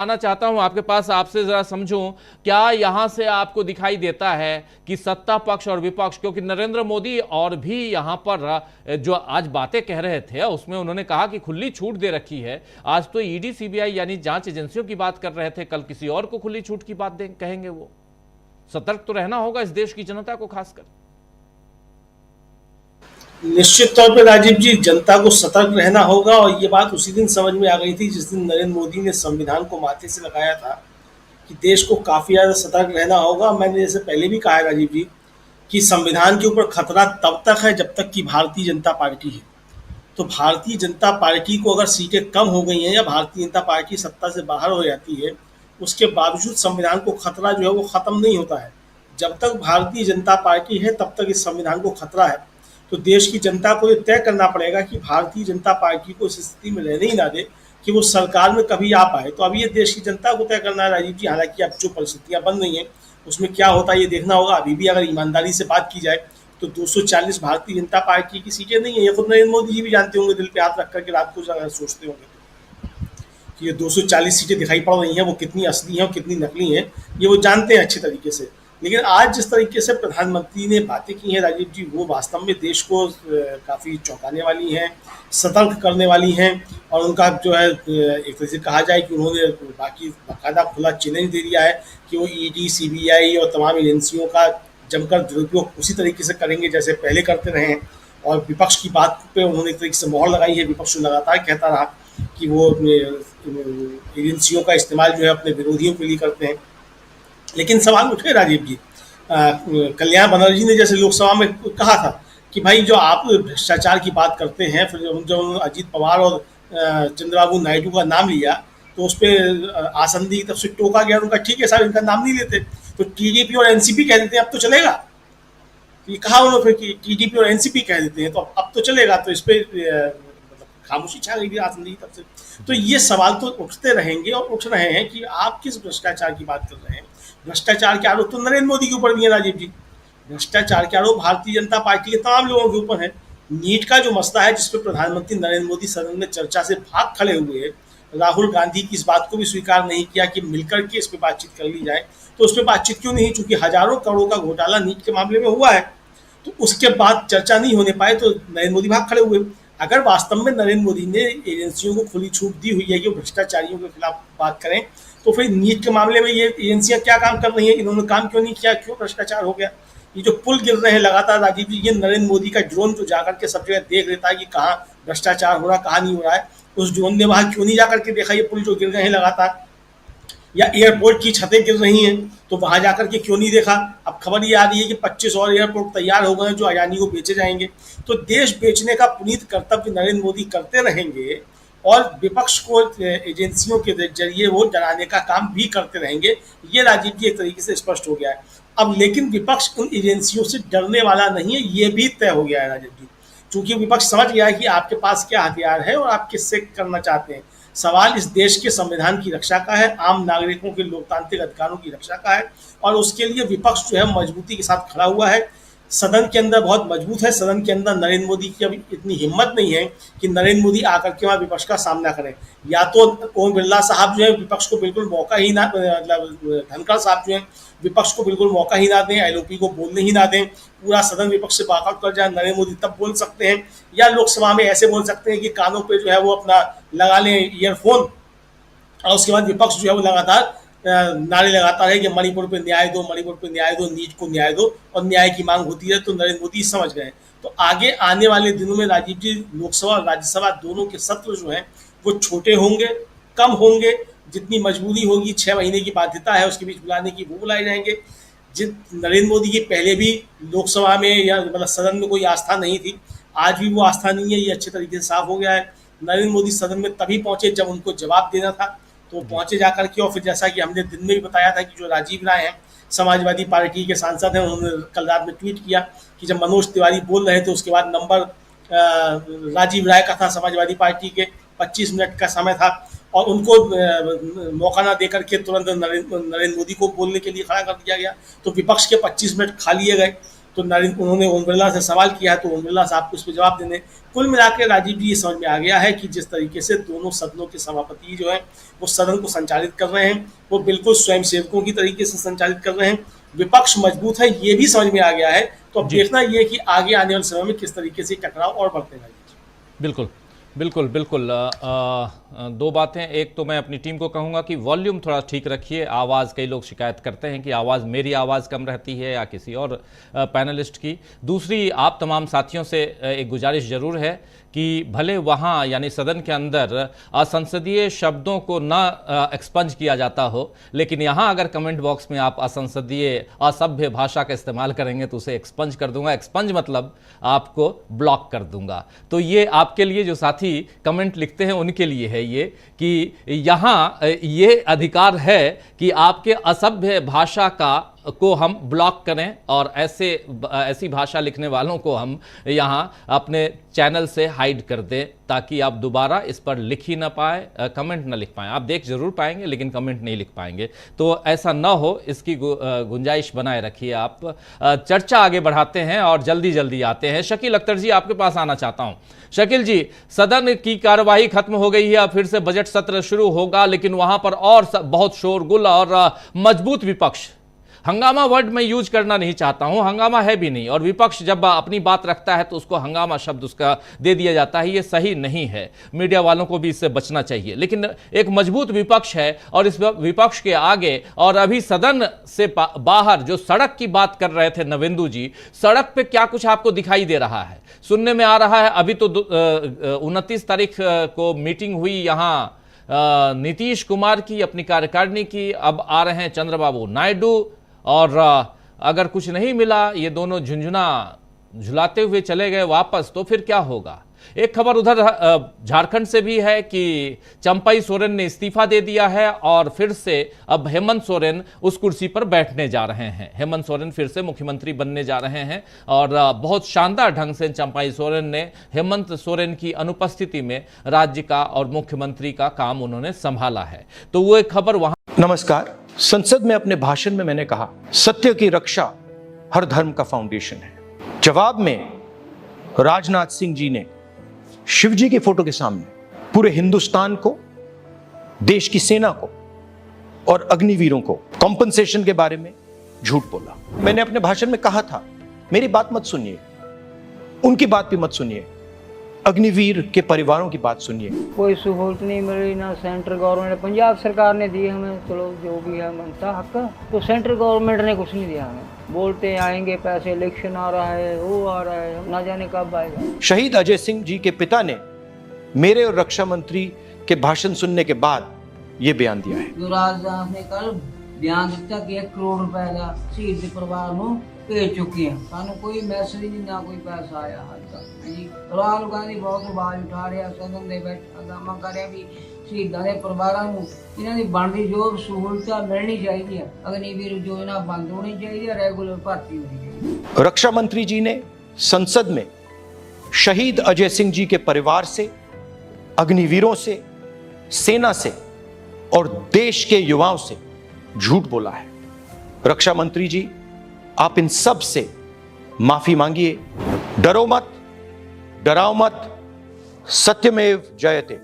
आना चाहता हूं आपके पास, आपसे जरा समझूं, क्या यहां से आपको दिखाई देता है कि सत्ता पक्ष और विपक्ष, क्योंकि नरेंद्र मोदी और भी यहां पर जो आज बातें कह रहे थे उसमें उन्होंने कहा कि खुली छूट दे रखी है। आज तो ईडी सीबीआई यानी जांच एजेंसियों की बात कर रहे थे, कल किसी और को खुली छूट की बात कहेंगे। वो सतर्क तो रहना होगा इस देश की जनता को खासकर। निश्चित तौर पे राजीव जी, जनता को सतर्क रहना होगा। और ये बात उसी दिन समझ में आ गई थी जिस दिन नरेंद्र मोदी ने संविधान को माथे से लगाया था कि देश को काफी ज्यादा सतर्क रहना होगा। मैंने जैसे पहले भी कहा है राजीव जी कि संविधान के ऊपर खतरा तब तक है जब तक कि भारतीय जनता पार्टी है। तो भारतीय जनता पार्टी को अगर सीटें कम हो गई हैं या भारतीय जनता पार्टी सत्ता से बाहर हो जाती है, उसके बावजूद संविधान को खतरा जो है वो खत्म नहीं होता है। जब तक भारतीय जनता पार्टी है तब तक इस संविधान को खतरा है। तो देश की जनता को ये तय करना पड़ेगा कि भारतीय जनता पार्टी को इस स्थिति में रहने ही ना दे कि वो सरकार में कभी आ पाए। तो अभी ये देश की जनता को तय करना है राजीव जी। हालांकि अब जो परिस्थितियां बन रही हैं उसमें क्या होता है ये देखना होगा। अभी भी अगर ईमानदारी से बात की जाए तो 240 भारतीय जनता पार्टी की सीटें नहीं है। ये खुद नरेंद्र मोदी जी भी जानते होंगे, दिल पे हाथ रख करके रात को सोचते होंगे कि ये 240 सीटें दिखाई पड़ रही हैं वो कितनी असली हैं और कितनी नकली हैं, ये वो जानते हैं अच्छे तरीके से। लेकिन आज जिस तरीके से प्रधानमंत्री ने बातें की हैं राजीव जी, वो वास्तव में देश को काफ़ी चौंकाने वाली हैं, सतर्क करने वाली हैं। और उनका जो है एक तरह से कहा जाए कि उन्होंने बाकी बाकायदा खुला चैलेंज दे दिया है कि वो ईडी सीबीआई और तमाम एजेंसियों का जमकर दुरुपयोग उसी तरीके से करेंगे जैसे पहले करते रहे हैं। और विपक्ष की बात पे उन्होंने एक तरीके से मोहर लगाई है। विपक्ष लगातार कहता रहा कि वो एजेंसियों का इस्तेमाल जो है अपने विरोधियों के लिए करते हैं। लेकिन सवाल उठे राजीव जी, कल्याण बनर्जी ने जैसे लोकसभा में कहा था कि भाई जो आप भ्रष्टाचार की बात करते हैं, फिर जब अजीत पवार और चंद्रबाबू नायडू का नाम लिया तो उस पर आसंदी की तरफ से टोका गया। उनका ठीक है साहब, इनका नाम नहीं लेते तो टीडीपी और एनसीपी कह देते हैं, अब तो चलेगा। ये कहा उन्होंने फिर कि टीडीपी और एनसीपी कह देते हैं तो अब तो चलेगा। तो इस पर मतलब खामोशी छा गई थी आसंदी की तरफ से। तो ये सवाल तो उठते रहेंगे और उठ रहे हैं कि आप किस भ्रष्टाचार की बात कर रहे हैं। भ्रष्टाचार के आरोप तो नरेंद्र मोदी के ऊपर भी है राजीव जी। भ्रष्टाचार के आरोप भारतीय जनता पार्टी के तमाम लोगों के ऊपर है। नीट का जो मसला है जिसपे प्रधानमंत्री नरेंद्र मोदी सदन में चर्चा से भाग खड़े हुए हैं, राहुल गांधी की इस बात को भी स्वीकार नहीं किया कि मिलकर के इस पर बातचीत कर ली जाए। तो उस पर बातचीत क्यों नहीं, चूंकि हजारों करोड़ का घोटाला नीट के मामले में हुआ है। तो उसके बाद चर्चा नहीं होने पाए तो नरेंद्र मोदी भाग खड़े हुए। अगर वास्तव में नरेंद्र मोदी ने एजेंसियों को खुली छूट दी हुई है कि वो भ्रष्टाचारियों के खिलाफ बात करें, तो फिर नीट के मामले में ये एजेंसियां क्या काम कर रही हैं, इन्होंने काम क्यों नहीं किया, क्यों भ्रष्टाचार हो गया। ये जो पुल गिर रहे हैं लगातार राजीव जी, ये नरेंद्र मोदी का ड्रोन जो जाकर के सब जगह देख लेता है कि कहाँ भ्रष्टाचार हो रहा है कहाँ नहीं हो रहा है, उस ड्रोन ने वहां क्यों नहीं जाकर के देखा ये पुल जो गिर रहे हैं लगातार, या एयरपोर्ट की छतें गिर रही हैं तो वहां जाकर के क्यों नहीं देखा। अब खबर ये आ रही है कि 25 और एयरपोर्ट तैयार हो गए जो अडानी को बेचे जाएंगे। तो देश बेचने का पुनीत कर्तव्य नरेंद्र मोदी करते रहेंगे और विपक्ष को एजेंसियों के जरिए वो डराने का काम भी करते रहेंगे। ये राजीव जी एक तरीके से स्पष्ट हो गया है। अब लेकिन विपक्ष उन एजेंसियों से डरने वाला नहीं है, ये भी तय हो गया है राजीव जी। चूंकि विपक्ष समझ गया है कि आपके पास क्या हथियार है और आप किससे करना चाहते हैं। सवाल इस देश के संविधान की रक्षा का है, आम नागरिकों के लोकतांत्रिक अधिकारों की रक्षा का है। और उसके लिए विपक्ष जो है मजबूती के साथ खड़ा हुआ है। सदन के अंदर बहुत मजबूत है। सदन के अंदर नरेंद्र मोदी की अभी इतनी हिम्मत नहीं है कि नरेंद्र मोदी आकर के वहाँ विपक्ष का सामना करें। या तो ओम बिरला साहब जो है विपक्ष को बिल्कुल मौका ही ना, मतलब धनखड़ साहब जो है विपक्ष को बिल्कुल मौका ही ना दें, एलओपी को बोलने ही ना दें, पूरा सदन विपक्ष से वॉकआउट कर जाए, नरेंद्र मोदी तब बोल सकते हैं। या लोकसभा में ऐसे बोल सकते हैं कि कानों पे जो है वो अपना लगा लें ईयरफोन, और उसके बाद विपक्ष जो है वो लगातार नारे लगाता है कि मणिपुर पे न्याय दो, मणिपुर पे न्याय दो, नीट को न्याय दो, और न्याय की मांग होती है। तो नरेंद्र मोदी समझ गए। तो आगे आने वाले दिनों में राजीव जी लोकसभा और राज्यसभा दोनों के सत्र जो हैं वो छोटे होंगे, कम होंगे। जितनी मजबूरी होगी 6 महीने की बाध्यता है उसके बीच बुलाने की, वो बुलाए जाएंगे। जिन नरेंद्र मोदी की पहले भी लोकसभा में या मतलब सदन में कोई आस्था नहीं थी, आज भी वो आस्था नहीं है, ये अच्छे तरीके से साफ हो गया है। नरेंद्र मोदी सदन में तभी पहुंचे जब उनको जवाब देना था, तो पहुंचे जाकर के। और फिर जैसा कि हमने दिन में भी बताया था कि जो राजीव राय हैं समाजवादी पार्टी के सांसद हैं, उन्होंने कल रात में ट्वीट किया कि जब मनोज तिवारी बोल रहे थे उसके बाद नंबर राजीव राय का था, समाजवादी पार्टी के 25 मिनट का समय था, और उनको मौका ना देकर के तुरंत नरेंद्र मोदी को बोलने के लिए खड़ा कर दिया गया। तो विपक्ष के 25 मिनट खा लिए गए। तो उन्होंने ओम बिरला से सवाल किया है, तो ओम बिरला साहब को इस पर जवाब देने। कुल मिलाकर राजीव जी ये समझ में आ गया है कि जिस तरीके से दोनों सदनों के सभापति जो है वो सदन को संचालित कर रहे हैं, वो बिल्कुल स्वयंसेवकों की तरीके से संचालित कर रहे हैं। विपक्ष मजबूत है, ये भी समझ में आ गया है। तो अब देखना ये कि आगे आने वाले समय में किस तरीके से टकराव और बढ़ते रहेंगे। बिल्कुल बिल्कुल बिल्कुल। दो बातें, एक तो मैं अपनी टीम को कहूंगा कि वॉल्यूम थोड़ा ठीक रखिए, आवाज़, कई लोग शिकायत करते हैं कि आवाज़, मेरी आवाज़ कम रहती है या किसी और पैनलिस्ट की। दूसरी, आप तमाम साथियों से एक गुजारिश ज़रूर है कि भले वहाँ यानी सदन के अंदर असंसदीय शब्दों को ना एक्सपंज किया जाता हो, लेकिन यहाँ अगर कमेंट बॉक्स में आप असंसदीय, असभ्य भाषा का इस्तेमाल करेंगे तो उसे एक्सपंज कर दूंगा। एक्सपंज मतलब आपको ब्लॉक कर दूंगा। तो ये आपके लिए, जो साथी कमेंट लिखते हैं उनके लिए है ये, कि यहाँ ये अधिकार है कि आपके असभ्य भाषा को हम ब्लॉक करें और ऐसी भाषा लिखने वालों को हम यहाँ अपने चैनल से हाइड कर दें, ताकि आप दोबारा इस पर लिख ही ना पाए, कमेंट ना लिख पाएँ। आप देख जरूर पाएंगे लेकिन कमेंट नहीं लिख पाएंगे। तो ऐसा ना हो, इसकी गुंजाइश बनाए रखिए आप। चर्चा आगे बढ़ाते हैं और जल्दी जल्दी आते हैं। शकील अख्तर जी, आपके पास आना चाहता हूं। शकील जी, सदन की कार्यवाही खत्म हो गई है, फिर से बजट सत्र शुरू होगा, लेकिन वहां पर और बहुत शोरगुल और मजबूत विपक्ष। हंगामा वर्ड मैं यूज करना नहीं चाहता हूं, हंगामा है भी नहीं, और विपक्ष जब अपनी बात रखता है तो उसको हंगामा शब्द उसका दे दिया जाता है। ये सही नहीं है, मीडिया वालों को भी इससे बचना चाहिए। लेकिन एक मजबूत विपक्ष है और इस विपक्ष के आगे, और अभी सदन से बाहर जो सड़क की बात कर रहे थे नवेंदु जी, सड़क पे क्या कुछ आपको दिखाई दे रहा है? सुनने में आ रहा है अभी तो 29 तारीख को मीटिंग हुई यहां नीतीश कुमार की, अपनी कार्यकारिणी की, अब आ रहे हैं चंद्रबाबू नायडू, और अगर कुछ नहीं मिला, ये दोनों झुंझुना झुलाते हुए चले गए वापस, तो फिर क्या होगा? एक खबर उधर झारखंड से भी है कि चंपाई सोरेन ने इस्तीफा दे दिया है और फिर से अब हेमंत सोरेन उस कुर्सी पर बैठने जा रहे हैं। हेमंत सोरेन फिर से मुख्यमंत्री बनने जा रहे हैं और बहुत शानदार ढंग से चंपाई सोरेन ने हेमंत सोरेन की अनुपस्थिति में राज्य का और मुख्यमंत्री का काम उन्होंने संभाला है। तो वो एक खबर वहां। नमस्कार। संसद में अपने भाषण में मैंने कहा, सत्य की रक्षा हर धर्म का फाउंडेशन है। जवाब में राजनाथ सिंह जी ने शिवजी की फोटो के सामने पूरे हिंदुस्तान को, देश की सेना को और अग्निवीरों को कॉम्पनसेशन के बारे में झूठ बोला। मैंने अपने भाषण में कहा था, मेरी बात मत सुनिए, उनकी बात भी मत सुनिए, अग्निवीर के परिवारों की बात सुनिए। कोई सहूलत नहीं मिल रही, ना सेंट्रल गवर्नमेंट, पंजाब सरकार ने दी हमें, चलो जो भी है मनता हक, तो सेंट्रल गवर्नमेंट ने कुछ नहीं दिया हमें। बोलते आएंगे पैसे, इलेक्शन आ रहा है, वो आ रहा है, ना जाने कब आएगा। शहीद अजय सिंह जी के पिता ने मेरे और रक्षा मंत्री के भाषण सुनने के बाद ये बयान दिया है। जो राजनाथ ने कल बयान दिता कि 1 करोड़ रुपए का शहीद परिवार को भेज चुके हैं, सानू कोई मैसेज नहीं, ना कोई पैसा आया हाल तक। राहुल गांधी बहुत आवाज उठा रहा, सदन दे बैठ हंगामा कर रहा भी शहीदां दे परिवारां नूं इन्हां दी बनदी जो सहूलतां मिलनी चाहिए, अग्निवीर योजना बंद होनी चाहिए, रेगुलर भर्ती होनी चाहिए। रक्षा मंत्री जी ने संसद में शहीद अजय सिंह जी के परिवार से, अग्निवीरों से, सेना से और देश के युवाओं से झूठ बोला है। रक्षा मंत्री जी, आप इन सब से माफी मांगिए। डरो मत, डराओ मत, सत्यमेव जयते।